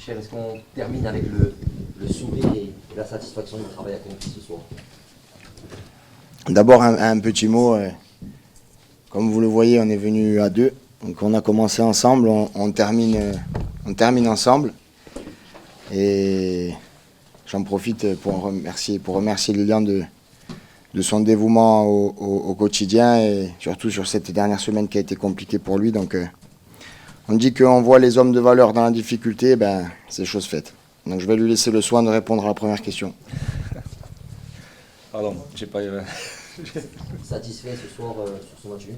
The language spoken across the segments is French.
Michel, est-ce qu'on termine avec le sourire et la satisfaction du travail accompli ce soir? D'abord un petit mot, comme vous le voyez, on est venu à deux, donc on a commencé ensemble, on termine ensemble, et j'en profite pour remercier Lilian de son dévouement au quotidien, et surtout sur cette dernière semaine qui a été compliquée pour lui. Donc on dit qu'on voit les hommes de valeur dans la difficulté, c'est chose faite. Donc je vais lui laisser le soin de répondre à la première question. Pardon, j'ai pas... Satisfait ce soir sur ce match nul.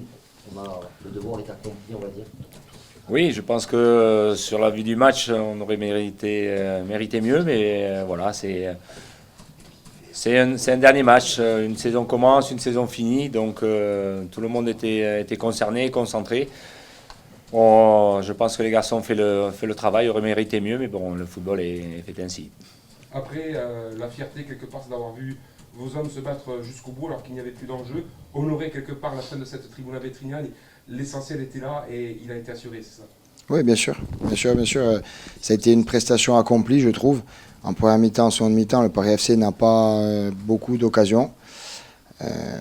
Le devoir est accompli, on va dire. Oui, je pense que sur la vue du match, on aurait mérité mieux, mais voilà, c'est un dernier match. Une saison commence, une saison finit, donc tout le monde était concerné, concentré. Bon, je pense que les garçons ont fait le travail, auraient mérité mieux, mais bon, le football est fait ainsi. Après, la fierté, quelque part, c'est d'avoir vu vos hommes se battre jusqu'au bout alors qu'il n'y avait plus d'enjeu. Honorer quelque part la fin de cette tribuna Vétrignane. L'essentiel était là et il a été assuré, c'est ça? Oui, bien sûr. Ça a été une prestation accomplie, je trouve. En première mi-temps, en seconde mi-temps, le Paris FC n'a pas beaucoup d'occasions.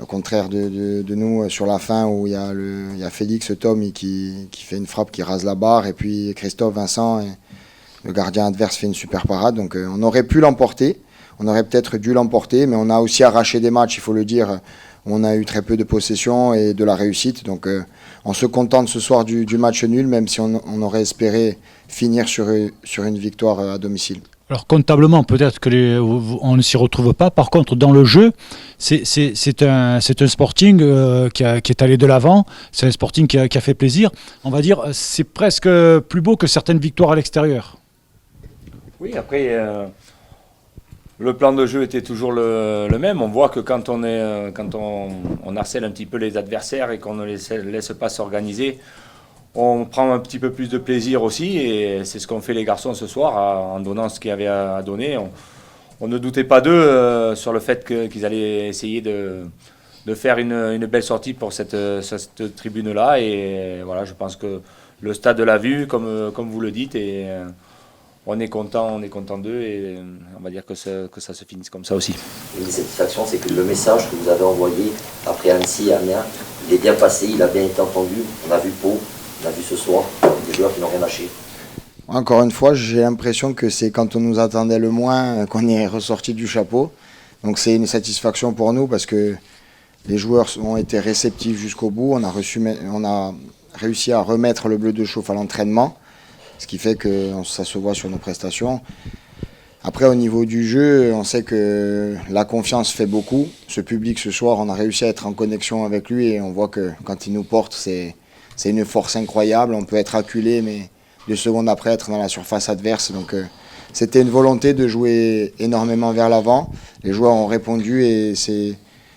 Au contraire de nous sur la fin où il y a Félix Tom qui fait une frappe qui rase la barre, et puis Christophe Vincent, le gardien adverse, fait une super parade. Donc on aurait pu l'emporter, on aurait peut-être dû l'emporter, mais on a aussi arraché des matchs, il faut le dire. On a eu très peu de possession et de la réussite. Donc on se contente ce soir du match nul, même si on aurait espéré finir sur une victoire à domicile. Alors comptablement, peut-être on ne s'y retrouve pas. Par contre, dans le jeu, c'est un Sporting qui est allé de l'avant. C'est un Sporting qui a fait plaisir. On va dire, c'est presque plus beau que certaines victoires à l'extérieur. Oui, après, le plan de jeu était toujours le même. On voit que quand on harcèle un petit peu les adversaires et qu'on ne les laisse pas s'organiser, on prend un petit peu plus de plaisir aussi, et c'est ce qu'ont fait les garçons ce soir en donnant ce qu'il y avait à donner. On ne doutait pas d'eux sur le fait qu'ils allaient essayer de faire une belle sortie pour cette tribune-là. Et voilà, je pense que le stade l'a vu, comme vous le dites, et on est content d'eux, et on va dire que ça se finisse comme ça aussi. Une satisfaction, c'est que le message que vous avez envoyé après Annecy et Amiens, il est bien passé, il a bien été entendu. On a vu Pau, on a vu ce soir des joueurs qui n'ont rien lâché. Encore une fois, j'ai l'impression que c'est quand on nous attendait le moins qu'on est ressorti du chapeau. Donc c'est une satisfaction pour nous parce que les joueurs ont été réceptifs jusqu'au bout. On a réussi à remettre le bleu de chauffe à l'entraînement, ce qui fait que ça se voit sur nos prestations. Après, au niveau du jeu, on sait que la confiance fait beaucoup. Ce public ce soir, on a réussi à être en connexion avec lui, et on voit que quand il nous porte, c'est une force incroyable. On peut être acculé, mais 2 secondes après, être dans la surface adverse. Donc c'était une volonté de jouer énormément vers l'avant. Les joueurs ont répondu, et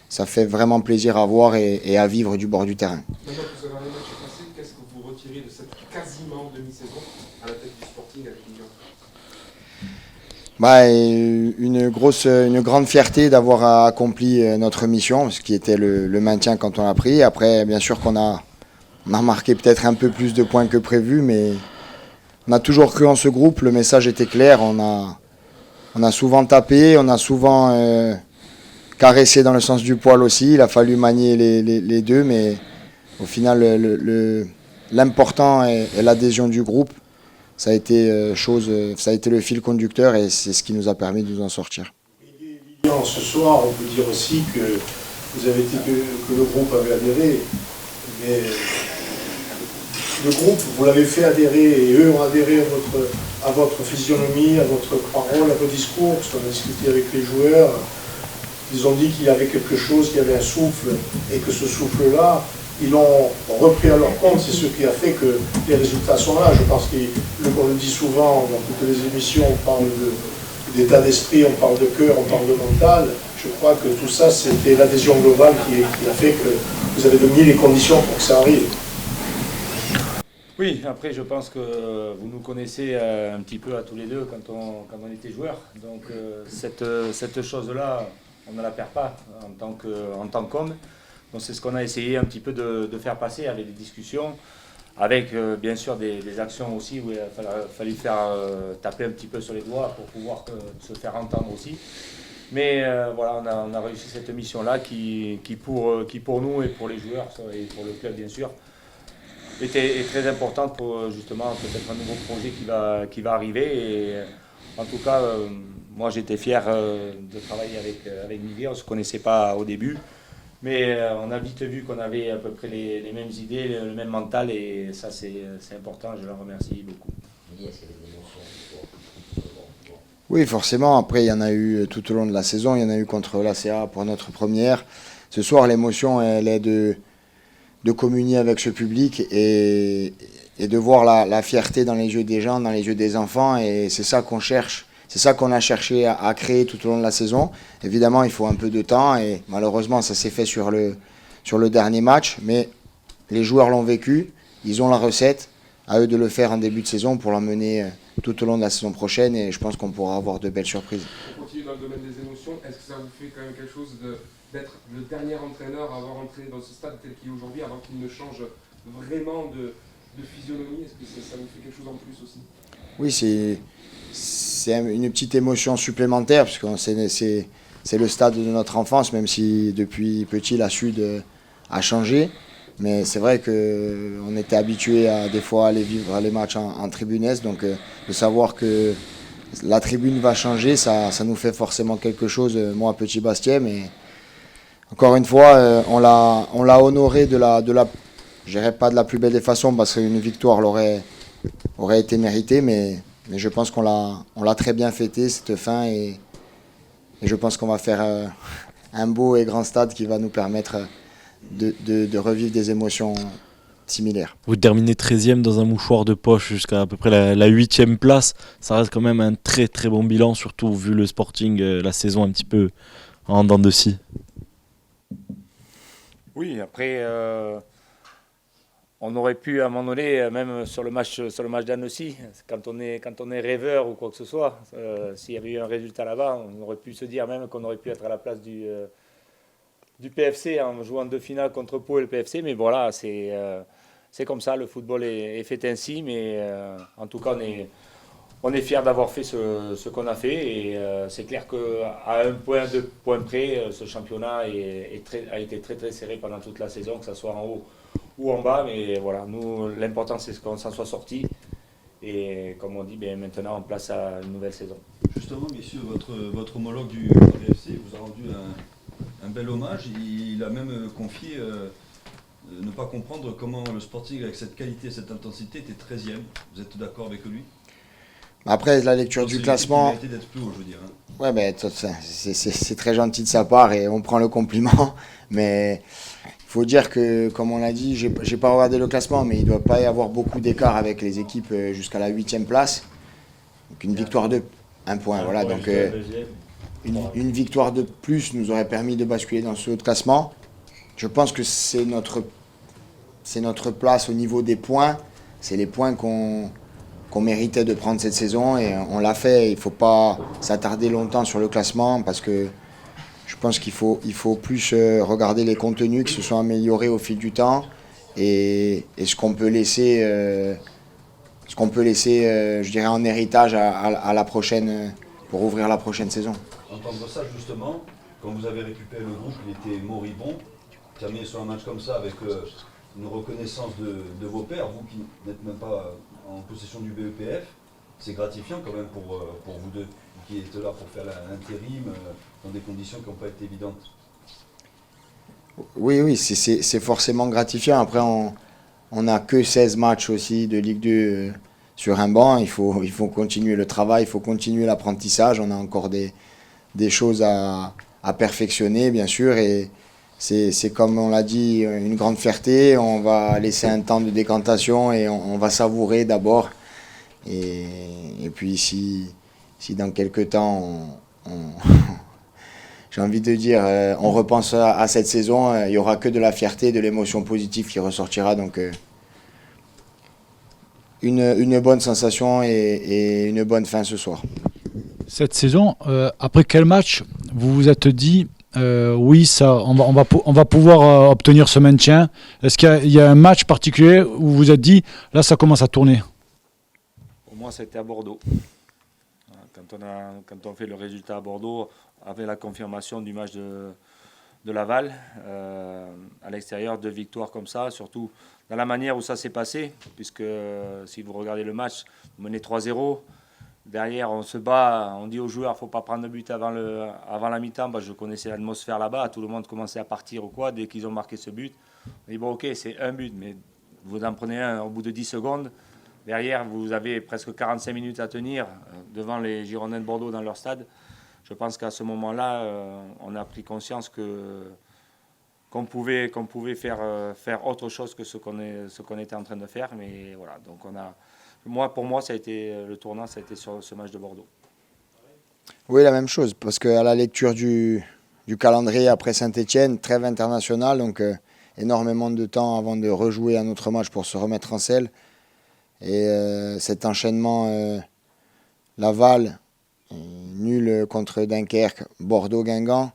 ça fait vraiment plaisir à voir et à vivre du bord du terrain. Maintenant que ce dernier match est passé, qu'est-ce que vous retirez de cette quasiment demi-saison à la tête du Sporting avec Lyon? Une grande fierté d'avoir accompli notre mission, ce qui était le maintien quand on l'a pris. Après, bien sûr qu'on a marqué peut-être un peu plus de points que prévu, mais on a toujours cru en ce groupe. Le message était clair. On a souvent tapé, on a souvent caressé dans le sens du poil aussi. Il a fallu manier les deux, mais au final, l'important est l'adhésion du groupe. Ça a été le fil conducteur, et c'est ce qui nous a permis de nous en sortir. Lilian, ce soir, on peut dire aussi que vous avez dit que le groupe avait adhéré, mais le groupe, vous l'avez fait adhérer, et eux ont adhéré à votre physionomie, à votre parole, à vos discours, parce qu'on a discuté avec les joueurs. Ils ont dit qu'il y avait quelque chose, qu'il y avait un souffle, et que ce souffle-là, ils l'ont repris à leur compte. C'est ce qui a fait que les résultats sont là. Je pense qu'on le dit souvent dans toutes les émissions, on parle d'état d'esprit, on parle de cœur, on parle de mental. Je crois que tout ça, c'était l'adhésion globale qui a fait que vous avez mis les conditions pour que ça arrive. Oui, après je pense que vous nous connaissez un petit peu à tous les deux quand on était joueurs. Donc cette chose-là, on ne la perd pas en tant qu'homme. Donc c'est ce qu'on a essayé un petit peu de faire passer avec des discussions, avec bien sûr des actions aussi où il a fallu faire taper un petit peu sur les doigts pour pouvoir se faire entendre aussi. Mais voilà, on a réussi cette mission-là qui pour nous et pour les joueurs et pour le club bien sûr est très importante pour justement peut-être un nouveau projet qui va arriver. Et en tout cas, moi j'étais fier de travailler avec Miguel. On ne se connaissait pas au début, mais on a vite vu qu'on avait à peu près les mêmes idées, le même mental, et ça c'est important. Je le remercie beaucoup. Oui, forcément. Après, il y en a eu tout au long de la saison. Il y en a eu contre l'ACA pour notre première. Ce soir, l'émotion, elle est de communier avec ce public et de voir la fierté dans les yeux des gens, dans les yeux des enfants. Et c'est ça qu'on cherche. C'est ça qu'on a cherché à créer tout au long de la saison. Évidemment, il faut un peu de temps et malheureusement, ça s'est fait sur le dernier match. Mais les joueurs l'ont vécu. Ils ont la recette. À eux de le faire en début de saison pour l'emmener tout au long de la saison prochaine, et je pense qu'on pourra avoir de belles surprises. On continue dans le domaine des émotions. Est-ce que ça vous fait quand même quelque chose d'être le dernier entraîneur à avoir entré dans ce stade tel qu'il est aujourd'hui, avant qu'il ne change vraiment de physionomie? Est-ce que ça vous fait quelque chose en plus aussi? Oui, c'est une petite émotion supplémentaire, parce que c'est le stade de notre enfance, même si depuis petit la Sud a changé. Mais c'est vrai qu'on était habitué à des fois aller vivre les matchs en tribune est, donc de savoir que la tribune va changer, ça nous fait forcément quelque chose, moi petit Bastien, mais encore une fois, on l'a honoré je dirais pas de la plus belle des façons, parce qu'une victoire aurait été méritée, mais je pense qu'on l'a très bien fêté cette fin, et je pense qu'on va faire un beau et grand stade qui va nous permettre de revivre des émotions similaires. Vous terminez 13e dans un mouchoir de poche jusqu'à à peu près la 8e place. Ça reste quand même un très très bon bilan, surtout vu le Sporting, la saison un petit peu en dents de scie. Oui, après, on aurait pu à un moment donné, même sur le match d'Annecy, quand on est rêveur ou quoi que ce soit, s'il y avait eu un résultat là-bas, on aurait pu se dire même qu'on aurait pu être à la place du PFC en jouant 2 finales contre Pau et le PFC, mais voilà, c'est comme ça, le football est fait ainsi, mais en tout cas on est fiers d'avoir fait ce qu'on a fait, et c'est clair qu'à 2 points près, ce championnat a été très très serré pendant toute la saison, que ce soit en haut ou en bas, mais voilà, nous l'important c'est qu'on s'en soit sorti, et comme on dit, bien, maintenant on place à une nouvelle saison. Justement, messieurs, votre homologue du PFC vous a rendu un bel hommage. Il a même confié ne pas comprendre comment le Sporting, avec cette qualité et cette intensité, était 13e. Vous êtes d'accord avec lui? Après, la lecture du classement... Il méritait d'être plus haut, je veux dire. Ouais, ben, c'est très gentil de sa part et on prend le compliment. Mais il faut dire que, comme on l'a dit, j'ai pas regardé le classement, mais il ne doit pas y avoir beaucoup d'écart avec les équipes jusqu'à la 8e place. Donc une victoire de 1 point. Voilà, donc une victoire de plus nous aurait permis de basculer dans ce haut de classement. Je pense que c'est notre place au niveau des points. C'est les points qu'on méritait de prendre cette saison, et on l'a fait. Il ne faut pas s'attarder longtemps sur le classement, parce que je pense qu'il faut plus regarder les contenus qui se sont améliorés au fil du temps, et ce qu'on peut laisser, je dirais, en héritage à la prochaine, pour ouvrir la prochaine saison. Entendre ça justement, quand vous avez récupéré le groupe, il était moribond. Terminer sur un match comme ça avec une reconnaissance de vos pairs, vous qui n'êtes même pas en possession du BEPF, c'est gratifiant quand même pour vous deux, qui êtes là pour faire l'intérim dans des conditions qui n'ont pas été évidentes. Oui, c'est forcément gratifiant. Après, on n'a que 16 matchs aussi de Ligue 2 sur un banc. Il faut continuer le travail, il faut continuer l'apprentissage. On a encore des choses à perfectionner, bien sûr, et c'est comme on l'a dit, une grande fierté. On va laisser un temps de décantation et on va savourer d'abord. Et puis si dans quelques temps, j'ai envie de dire, on repense à cette saison, il n'y aura que de la fierté, de l'émotion positive qui ressortira. Donc une bonne sensation et une bonne fin ce soir. Cette saison, après quel match vous vous êtes dit oui, ça, on va pouvoir obtenir ce maintien. Est-ce qu'il y a un match particulier où vous vous êtes dit, là ça commence à tourner? Pour moi, c'était à Bordeaux. Quand on fait le résultat à Bordeaux, avec la confirmation du match de Laval, à l'extérieur, 2 victoires comme ça, surtout dans la manière où ça s'est passé, puisque si vous regardez le match, vous menez 3-0. Derrière, on se bat, on dit aux joueurs, il ne faut pas prendre de but avant la mi-temps. Je connaissais l'atmosphère là-bas, tout le monde commençait à partir ou quoi. Dès qu'ils ont marqué ce but, on dit bon ok, c'est un but, mais vous en prenez un au bout de 10 secondes. Derrière, vous avez presque 45 minutes à tenir devant les Girondins de Bordeaux dans leur stade. Je pense qu'à ce moment-là, on a pris conscience qu'on pouvait faire autre chose que ce qu'on était en train de faire. Mais voilà, donc pour moi, ça a été le tournant, ça a été sur ce match de Bordeaux. Oui, la même chose, parce qu'à la lecture du calendrier après Saint-Etienne, trêve internationale, donc énormément de temps avant de rejouer un autre match pour se remettre en selle. Et cet enchaînement Laval, nul contre Dunkerque, Bordeaux-Guingamp,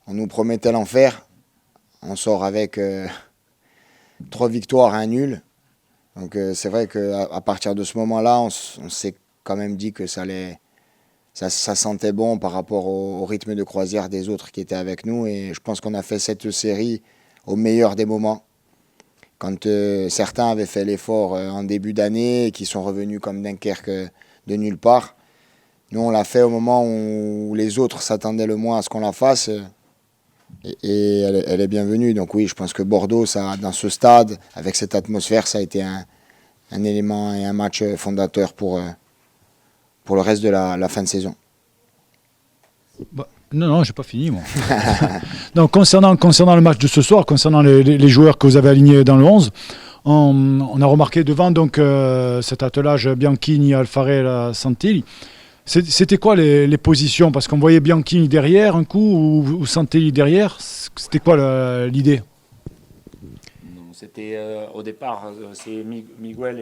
on nous promettait l'enfer. On sort avec 3 victoires et un nul. Donc c'est vrai qu'à partir de ce moment-là, on s'est quand même dit que ça sentait bon par rapport au rythme de croisière des autres qui étaient avec nous. Et je pense qu'on a fait cette série au meilleur des moments. Quand certains avaient fait l'effort en début d'année et qui sont revenus comme Dunkerque de nulle part, nous on l'a fait au moment où les autres s'attendaient le moins à ce qu'on la fasse. Et elle est bienvenue. Donc oui, je pense que Bordeaux, dans ce stade, avec cette atmosphère, ça a été un élément et un match fondateur pour le reste de la fin de saison. Non, j'ai pas fini moi. Donc concernant le match de ce soir, concernant les joueurs que vous avez alignés dans le 11, on a remarqué devant donc cet attelage Bianchini, Alfarella, Santilli. C'était quoi les positions? Parce qu'on voyait Bianchini derrière un coup ou Santilli derrière. C'était quoi l'idée? C'était au départ, c'est Miguel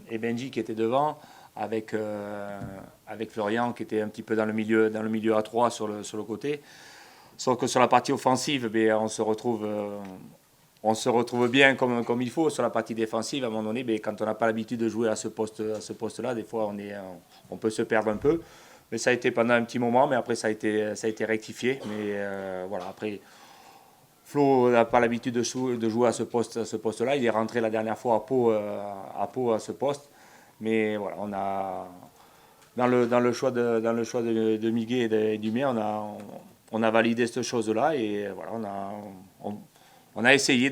et Benji qui étaient devant, avec Florian qui était un petit peu dans le milieu à 3 sur le côté. Sauf que sur la partie offensive, on se retrouve bien comme il faut. Sur la partie défensive, à un moment donné, quand on n'a pas l'habitude de jouer à ce poste-là, des fois on peut se perdre un peu. Mais ça a été pendant un petit moment, mais après ça a été rectifié. Mais voilà, après Flo n'a pas l'habitude de jouer à ce poste-là. Il est rentré la dernière fois à Pau à ce poste. Mais voilà, on a dans le choix de Miguel et d'Humé, on a validé cette chose-là et voilà, on a essayé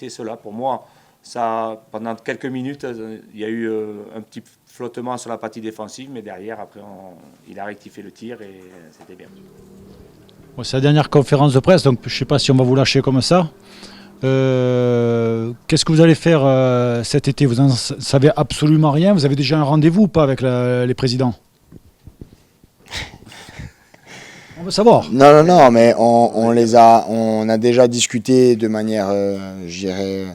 cela. Pour moi, ça, pendant quelques minutes, il y a eu un petit flottement sur la partie défensive, mais derrière, après, il a rectifié le tir et c'était bien. Bon, c'est la dernière conférence de presse, donc je ne sais pas si on va vous lâcher comme ça. Qu'est-ce que vous allez faire cet été? Vous n'en savez absolument rien? Vous avez déjà un rendez-vous ou pas avec les présidents? On veut savoir. Non, mais on a déjà discuté de manière, je dirais,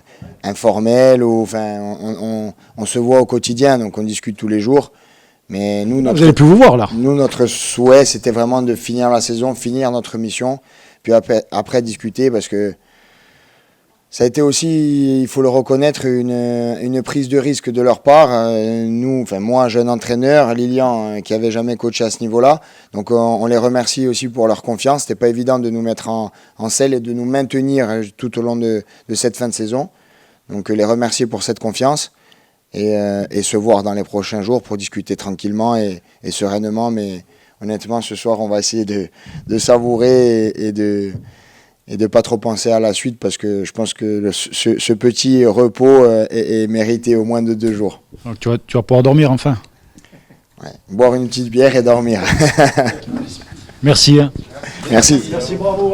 informelle. On se voit au quotidien, donc on discute tous les jours. Mais nous, vous allez plus vous voir là. Nous, notre souhait, c'était vraiment de finir la saison, finir notre mission, puis après discuter, parce que ça a été aussi, il faut le reconnaître, une prise de risque de leur part. Moi, jeune entraîneur, Lilian, qui n'avait jamais coaché à ce niveau-là. Donc, on les remercie aussi pour leur confiance. C'était pas évident de nous mettre en selle et de nous maintenir tout au long de cette fin de saison. Donc, les remercier pour cette confiance et se voir dans les prochains jours pour discuter tranquillement et sereinement. Mais honnêtement, ce soir, on va essayer de savourer et de pas trop penser à la suite, parce que je pense que ce petit repos est mérité au moins de 2 jours. Donc tu vas pouvoir dormir enfin. Ouais, boire une petite bière et dormir. Merci. Merci. Merci, bravo.